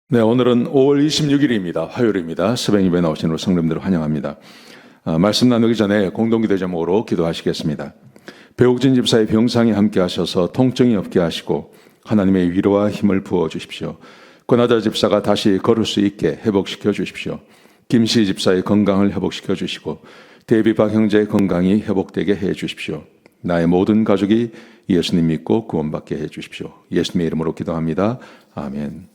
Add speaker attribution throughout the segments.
Speaker 1: 네, 오늘은 5월 26일입니다. 화요일입니다. 새벽 예배 나오신 우리 성도님들을 환영합니다. 말씀 나누기 전에 공동기도 제목으로 기도하시겠습니다. 배옥진 집사의 병상에 함께 하셔서 통증이 없게 하시고 하나님의 위로와 힘을 부어 주십시오. 권하자 집사가 다시 걸을 수 있게 회복시켜 주십시오. 김시 집사의 건강을 회복시켜 주시고 데비박 형제의 건강이 회복되게 해 주십시오. 나의 모든 가족이 예수님 믿고 구원받게 해 주십시오. 예수님의 이름으로 기도합니다. 아멘.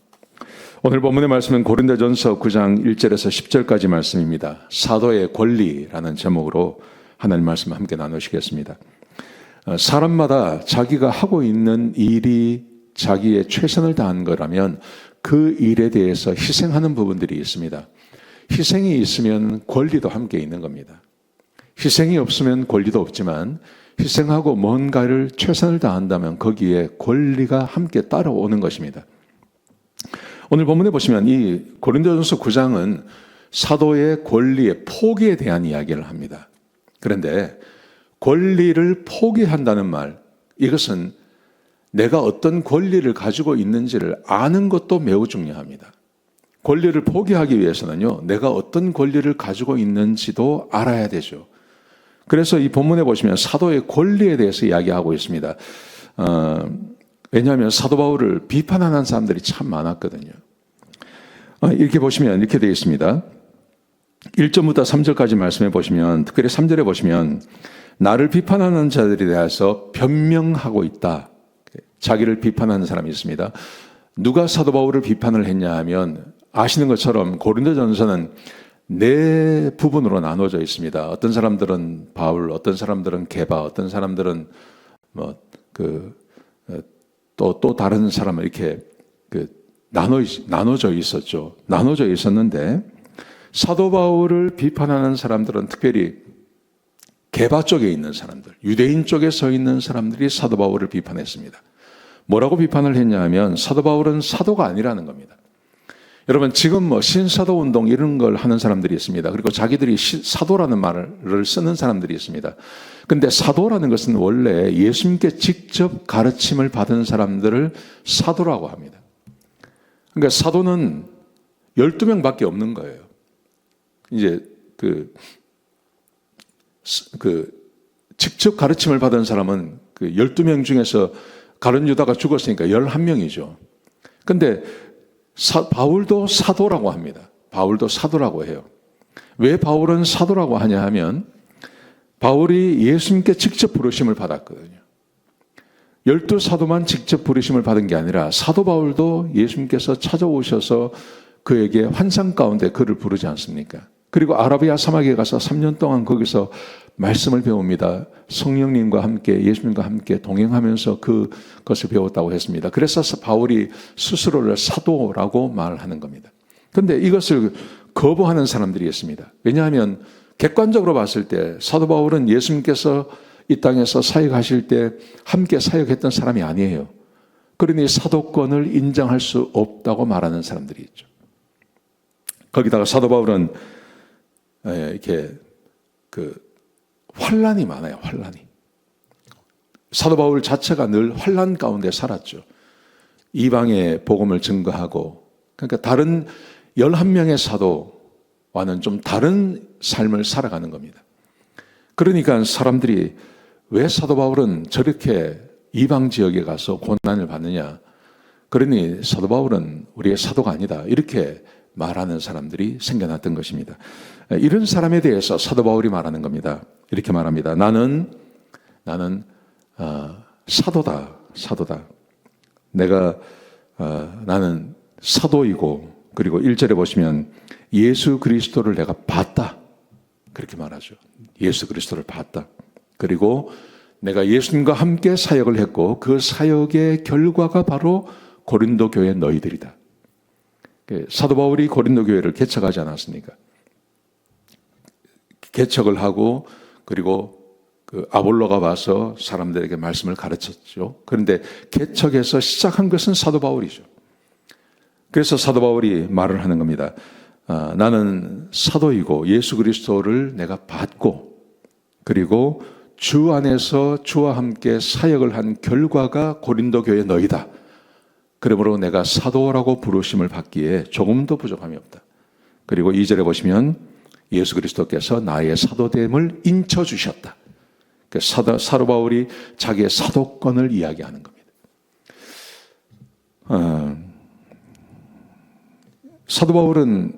Speaker 1: 오늘 본문의 말씀은 고린도전서 9장 1절에서 10절까지 말씀입니다. 사도의 권리라는 제목으로 하나님 말씀 함께 나누시겠습니다. 사람마다 자기가 하고 있는 일이 자기의 최선을 다한 거라면 그 일에 대해서 희생하는 부분들이 있습니다. 희생이 있으면 권리도 함께 있는 겁니다. 희생이 없으면 권리도 없지만 희생하고 뭔가를 최선을 다한다면 거기에 권리가 함께 따라오는 것입니다. 오늘 본문에 보시면 이 고린도전서 9장은 사도의 권리의 포기에 대한 이야기를 합니다. 그런데 권리를 포기한다는 말, 이것은 내가 어떤 권리를 가지고 있는지를 아는 것도 매우 중요합니다. 권리를 포기하기 위해서는요, 내가 어떤 권리를 가지고 있는지도 알아야 되죠. 그래서 이 본문에 보시면 사도의 권리에 대해서 이야기하고 있습니다. 왜냐하면 사도 바울을 비판하는 사람들이 참 많았거든요. 이렇게 보시면 이렇게 되어 있습니다. 1절부터 3절까지 말씀해 보시면, 특별히 3절에 보시면 나를 비판하는 자들에 대해서 변명하고 있다. 자기를 비판하는 사람이 있습니다. 누가 사도 바울을 비판을 했냐 하면 아시는 것처럼 고린도전서는 네 부분으로 나눠져 있습니다. 어떤 사람들은 바울, 어떤 사람들은 게바, 어떤 사람들은 또 다른 사람을 이렇게 나눠져 있었죠. 나눠져 있었는데 사도 바울을 비판하는 사람들은 특별히 게바 쪽에 있는 사람들, 유대인 쪽에 서 있는 사람들이 사도 바울을 비판했습니다. 뭐라고 비판을 했냐 하면 사도 바울은 사도가 아니라는 겁니다. 여러분 지금 신사도 운동 이런 걸 하는 사람들이 있습니다. 그리고 자기들이 사도라는 말을 쓰는 사람들이 있습니다. 근데 사도라는 것은 원래 예수님께 직접 가르침을 받은 사람들을 사도라고 합니다. 그러니까 사도는 12명밖에 없는 거예요. 이제 직접 가르침을 받은 사람은 12명 중에서 가룟 유다가 죽었으니까 11명이죠. 근데 바울도 사도라고 합니다. 바울도 사도라고 해요. 왜 바울은 사도라고 하냐 하면 바울이 예수님께 직접 부르심을 받았거든요. 12사도만 직접 부르심을 받은 게 아니라 사도 바울도 예수님께서 찾아오셔서 그에게 환상 가운데 그를 부르지 않습니까? 그리고 아라비아 사막에 가서 3년 동안 거기서 말씀을 배웁니다. 성령님과 함께 예수님과 함께 동행하면서 그것을 배웠다고 했습니다. 그래서 바울이 스스로를 사도라고 말하는 겁니다. 그런데 이것을 거부하는 사람들이 있습니다. 왜냐하면 객관적으로 봤을 때 사도 바울은 예수님께서 이 땅에서 사역하실 때 함께 사역했던 사람이 아니에요. 그러니 사도권을 인정할 수 없다고 말하는 사람들이 있죠. 거기다가 사도 바울은 이렇게 환란이 많아요. 환란이. 사도 바울 자체가 늘 환란 가운데 살았죠. 이방의 복음을 증거하고, 그러니까 다른 11명의 사도와는 좀 다른 삶을 살아가는 겁니다. 그러니까 사람들이 왜 사도 바울은 저렇게 이방 지역에 가서 고난을 받느냐? 그러니 사도 바울은 우리의 사도가 아니다. 이렇게 말하는 사람들이 생겨났던 것입니다. 이런 사람에 대해서 사도 바울이 말하는 겁니다. 이렇게 말합니다. 나는 사도다. 나는 사도이고, 그리고 1절에 보시면 예수 그리스도를 내가 봤다. 그렇게 말하죠. 예수 그리스도를 봤다. 그리고 내가 예수님과 함께 사역을 했고 그 사역의 결과가 바로 고린도 교회 너희들이다. 사도 바울이 고린도 교회를 개척하지 않았습니까? 개척을 하고 그리고 아볼로가 와서 사람들에게 말씀을 가르쳤죠. 그런데 개척에서 시작한 것은 사도 바울이죠. 그래서 사도 바울이 말을 하는 겁니다. 나는 사도이고 예수 그리스도를 내가 봤고 그리고 주 안에서 주와 함께 사역을 한 결과가 고린도 교회 너희다. 그러므로 내가 사도라고 부르심을 받기에 조금도 부족함이 없다. 그리고 2절에 보시면 예수 그리스도께서 나의 사도됨을 인쳐주셨다. 사도 바울이 자기의 사도권을 이야기하는 겁니다. 사도 바울은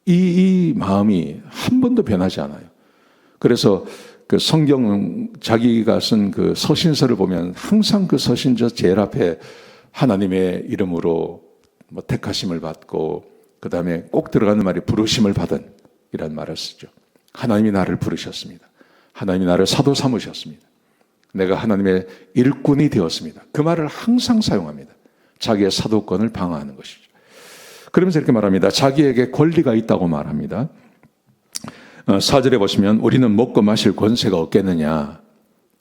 Speaker 1: 이 마음이 한 번도 변하지 않아요. 그래서 그 성경 자기가 쓴 그 서신서를 보면 항상 그 서신서 제일 앞에 하나님의 이름으로 뭐 택하심을 받고 그 다음에 꼭 들어가는 말이 부르심을 받은 이란 말을 쓰죠. 하나님이 나를 부르셨습니다. 하나님이 나를 사도 삼으셨습니다. 내가 하나님의 일꾼이 되었습니다. 그 말을 항상 사용합니다. 자기의 사도권을 방어하는 것이죠. 그러면서 이렇게 말합니다. 자기에게 권리가 있다고 말합니다. 4절에 보시면 우리는 먹고 마실 권세가 없겠느냐.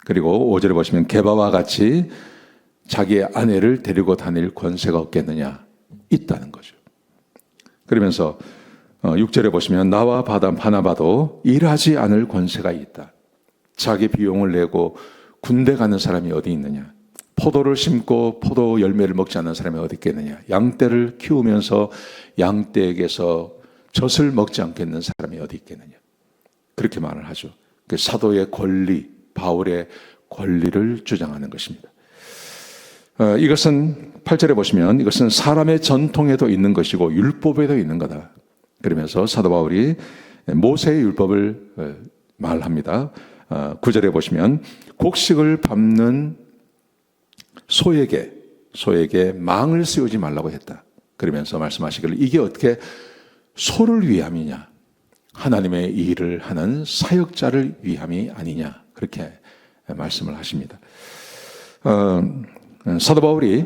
Speaker 1: 그리고 5절에 보시면 게바와 같이 자기의 아내를 데리고 다닐 권세가 없겠느냐. 있다는 거죠. 그러면서 6절에 보시면 나와 바나바도 일하지 않을 권세가 있다. 자기 비용을 내고 군대 가는 사람이 어디 있느냐. 포도를 심고 포도 열매를 먹지 않는 사람이 어디 있겠느냐. 양떼를 키우면서 양떼에게서 젖을 먹지 않겠는 사람이 어디 있겠느냐. 그렇게 말을 하죠. 그 사도의 권리, 바울의 권리를 주장하는 것입니다. 이것은 8절에 보시면 이것은 사람의 전통에도 있는 것이고 율법에도 있는 거다. 그러면서 사도 바울이 모세의 율법을 말합니다. 9절에 보시면 곡식을 밟는 소에게 망을 씌우지 말라고 했다. 그러면서 말씀하시기를 이게 어떻게 소를 위함이냐. 하나님의 일을 하는 사역자를 위함이 아니냐. 그렇게 말씀을 하십니다. 사도 바울이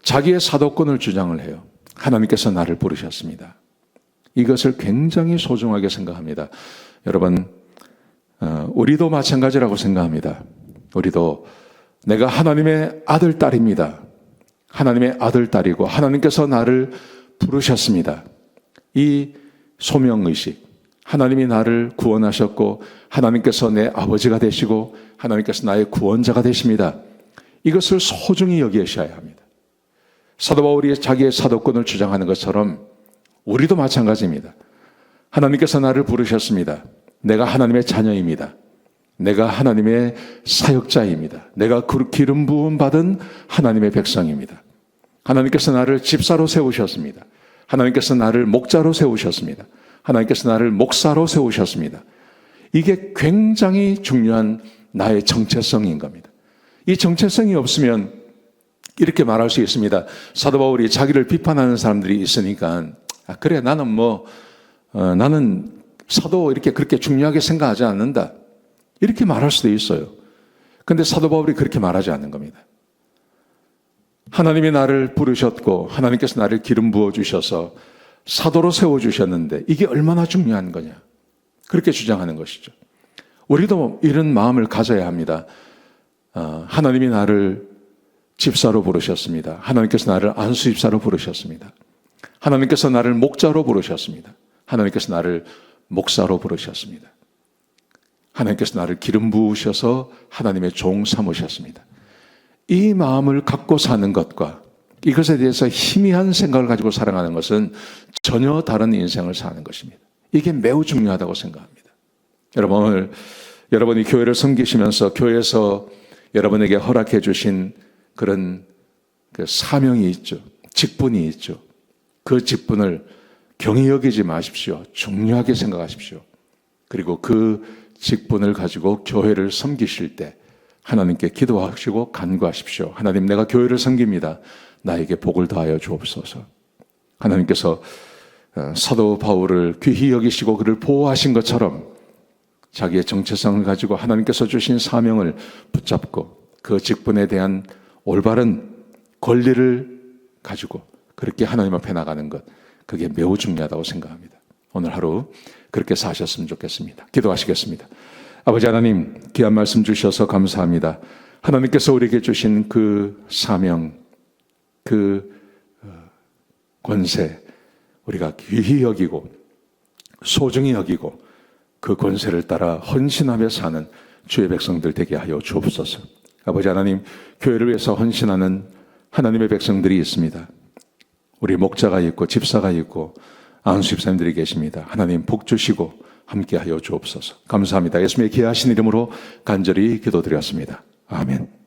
Speaker 1: 자기의 사도권을 주장을 해요. 하나님께서 나를 부르셨습니다. 이것을 굉장히 소중하게 생각합니다. 여러분, 우리도 마찬가지라고 생각합니다. 우리도 내가 하나님의 아들, 딸입니다. 하나님의 아들, 딸이고 하나님께서 나를 부르셨습니다. 이 소명의식, 하나님이 나를 구원하셨고 하나님께서 내 아버지가 되시고 하나님께서 나의 구원자가 되십니다. 이것을 소중히 여기셔야 합니다. 사도 바울이 자기의 사도권을 주장하는 것처럼 우리도 마찬가지입니다. 하나님께서 나를 부르셨습니다. 내가 하나님의 자녀입니다. 내가 하나님의 사역자입니다. 내가 기름 부음 받은 하나님의 백성입니다. 하나님께서 나를 집사로 세우셨습니다. 하나님께서 나를 목자로 세우셨습니다. 하나님께서 나를 목사로 세우셨습니다. 이게 굉장히 중요한 나의 정체성인 겁니다. 이 정체성이 없으면 이렇게 말할 수 있습니다. 사도 바울이 자기를 비판하는 사람들이 있으니까 그래 나는 사도 이렇게 그렇게 중요하게 생각하지 않는다. 이렇게 말할 수도 있어요. 그런데 사도 바울이 그렇게 말하지 않는 겁니다. 하나님이 나를 부르셨고 하나님께서 나를 기름 부어주셔서 사도로 세워주셨는데 이게 얼마나 중요한 거냐. 그렇게 주장하는 것이죠. 우리도 이런 마음을 가져야 합니다. 하나님이 나를 집사로 부르셨습니다. 하나님께서 나를 안수집사로 부르셨습니다. 하나님께서 나를 목자로 부르셨습니다. 하나님께서 나를 목사로 부르셨습니다. 하나님께서 나를 기름 부으셔서 하나님의 종 삼으셨습니다. 이 마음을 갖고 사는 것과 이것에 대해서 희미한 생각을 가지고 살아가는 것은 전혀 다른 인생을 사는 것입니다. 이게 매우 중요하다고 생각합니다. 여러분이 교회를 섬기시면서 교회에서 여러분에게 허락해 주신 그런 그 사명이 있죠. 직분이 있죠. 그 직분을 경히 여기지 마십시오. 중요하게 생각하십시오. 그리고 그 직분을 가지고 교회를 섬기실 때 하나님께 기도하시고 간구하십시오. 하나님, 내가 교회를 섬깁니다. 나에게 복을 더하여 주옵소서. 하나님께서 사도 바울을 귀히 여기시고 그를 보호하신 것처럼 자기의 정체성을 가지고 하나님께서 주신 사명을 붙잡고 그 직분에 대한 올바른 권리를 가지고 그렇게 하나님 앞에 나가는 것, 그게 매우 중요하다고 생각합니다. 오늘 하루 그렇게 사셨으면 좋겠습니다. 기도하시겠습니다. 아버지 하나님, 귀한 말씀 주셔서 감사합니다. 하나님께서 우리에게 주신 그 사명, 그 권세, 우리가 귀히 여기고 소중히 여기고 그 권세를 따라 헌신하며 사는 주의 백성들 되게 하여 주옵소서. 아버지 하나님, 교회를 위해서 헌신하는 하나님의 백성들이 있습니다. 우리 목자가 있고 집사가 있고 안수 집사님들이 계십니다. 하나님 복 주시고 함께하여 주옵소서. 감사합니다. 예수님의 귀하신 이름으로 간절히 기도드렸습니다. 아멘.